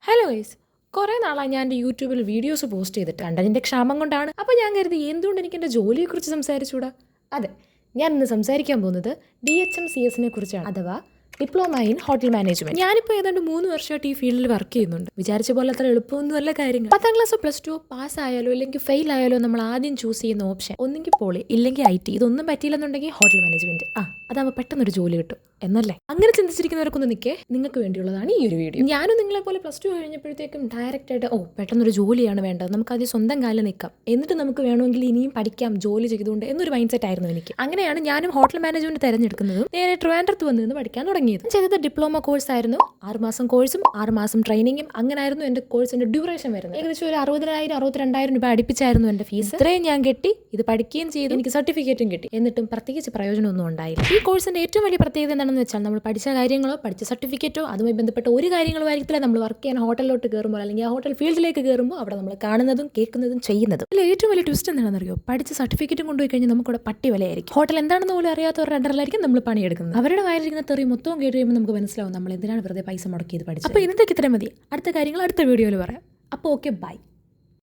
Hello guys, കുറേ നാളായി ഞാൻ എൻ്റെ യൂട്യൂബിൽ വീഡിയോസ് പോസ്റ്റ് ചെയ്തിട്ട് കണ്ടതിൻ്റെ ക്ഷാമം കൊണ്ടാണ്. അപ്പോൾ ഞാൻ കരുതി എന്തുകൊണ്ട് എനിക്ക് എൻ്റെ ജോലിയെക്കുറിച്ച് സംസാരിച്ചുകൂടാ. അതെ, ഞാൻ ഇന്ന് സംസാരിക്കാൻ പോകുന്നത് DHMCS കുറിച്ചാണ്, അഥവാ ഡിപ്ലോമ ഇൻ ഹോട്ടൽ മാനേജ്മെന്റ്. ഞാനിപ്പോൾ ഏതാണ്ട് 3 വർഷമായിട്ട് ഈ ഫീൽഡിൽ വർക്ക് ചെയ്യുന്നുണ്ട്. വിചാരിച്ച പോലെ അത്ര എളുപ്പമൊന്നുമല്ല കാര്യങ്ങൾ. 10ാം ക്ലാസ്സോ +2 പാസ് ആയാലോ അല്ലെങ്കിൽ ഫെയിൽ ആയാലോ നമ്മൾ ആദ്യം ചൂസ് ചെയ്യുന്ന ഓപ്ഷൻ ഒന്നെങ്കിൽ പോളി ഇല്ലെങ്കിൽ IT. ഇതൊന്നും പറ്റിയില്ലെന്നുണ്ടെങ്കിൽ ഹോട്ടൽ മാനേജ്മെന്റ്. അതാകുമ്പോൾ പെട്ടെന്നൊരു ജോലി കിട്ടും എന്നല്ലേ. അങ്ങനെ ചിന്തിച്ചിരിക്കുന്നവർക്കൊന്ന് നിൽക്കേ, നിങ്ങൾക്ക് വേണ്ടിയുള്ളതാണ് ഈ ഒരു വീഡിയോ. ഞാനും നിങ്ങളെ പോലെ +2 കഴിഞ്ഞപ്പോഴത്തേക്കും ഡയറക്റ്റായിട്ട് പെട്ടെന്നൊരു ജോലിയാണ് വേണ്ടത്, നമുക്ക് അത് സ്വന്തം കാലിൽ നിൽക്കാം, എന്നിട്ട് നമുക്ക് വേണമെങ്കിൽ ഇനിയും പഠിക്കാം ജോലി ചെയ്തുകൊണ്ട് എന്നൊരു മൈൻഡ് സെറ്റ് ആയിരുന്നു എനിക്ക്. അങ്ങനെയാണ് ഞാനും ഹോട്ടൽ മാനേജ്മെന്റ് തിരഞ്ഞെടുക്കുന്നതും നേരെ ട്രിവാൻഡ്രത്ത് വന്ന് നിന്ന് പഠിക്കാൻ തുടങ്ങിയത്. ചെയ്തത് ഡിപ്ലോമ കോഴ്സ് ആയിരുന്നു. 6 മാസം കോഴ്സും 6 മാസം ട്രെയിനിങ്ങും. അങ്ങനെയായിരുന്നു എൻ്റെ കോഴ്സിന്റെ ഡ്യൂറേഷൻ വരുന്നത്. ഏകദേശം ഒരു 60,000 62,000 രൂപ അടുപ്പിച്ചായിരുന്നു എൻ്റെ ഫീസ്. ഇത്രയും ഞാൻ കെട്ടി ഇത് പഠിക്കുകയും ചെയ്തു. എനിക്ക് സർട്ടിഫിക്കറ്റും കിട്ടി. എന്നിട്ടും പ്രത്യേകിച്ച് പ്രയോജനമൊന്നും ഉണ്ടായില്ല. ഈ കോഴ്സിന്റെ ഏറ്റവും വലിയ പ്രത്യേകത എന്താണെന്ന് വെച്ചാൽ, നമ്മൾ പഠിച്ച കാര്യങ്ങളോ പഠിച്ച സർട്ടിഫിക്കറ്റോ അതുമായി ബന്ധപ്പെട്ട ഒരു കാര്യങ്ങളും ആയിരിക്കില്ല നമ്മൾ വർക്ക് ചെയ്യാൻ ഹോട്ടലിലോട്ട് കയറുമ്പോൾ അല്ലെങ്കിൽ ആ ഹോട്ടൽ ഫീൽഡിലേക്ക് കയറുമ്പോൾ അവിടെ നമ്മൾ കാണുന്നതും കേൾക്കുന്നതും ചെയ്യുന്നതും. അതിൽ ഏറ്റവും വലിയ ട്വിസ്റ്റ് എന്താണെന്നറിയോ? പഠിച്ച സർട്ടിഫിക്കറ്റും കൊണ്ടുപോയി കഴിഞ്ഞാൽ നമുക്കിവിടെ പട്ടി വിലയായിരിക്കും. ഹോട്ടൽ എന്താണെന്ന് പോലും അറിയാത്തവരുടെ അണ്ടറിലായിരിക്കും നമ്മൾ പണിയെടുക്കുന്നത്. അവരുടെ വായിലിരിക്കുന്ന തെറി മൊത്തം കേട്ട് കഴിയുമ്പോൾ നമുക്ക് മനസ്സിലാവും നമ്മൾ എന്തിനാണ് വെറുതെ പൈസ മുടക്കിയത് പഠിച്ചത്. അപ്പോൾ ഇന്നത്തേക്ക് ഇത്രയും മതി. അടുത്ത കാര്യങ്ങൾ അടുത്ത വീഡിയോയിൽ പറയാം. അപ്പോൾ ഓക്കെ, ബൈ.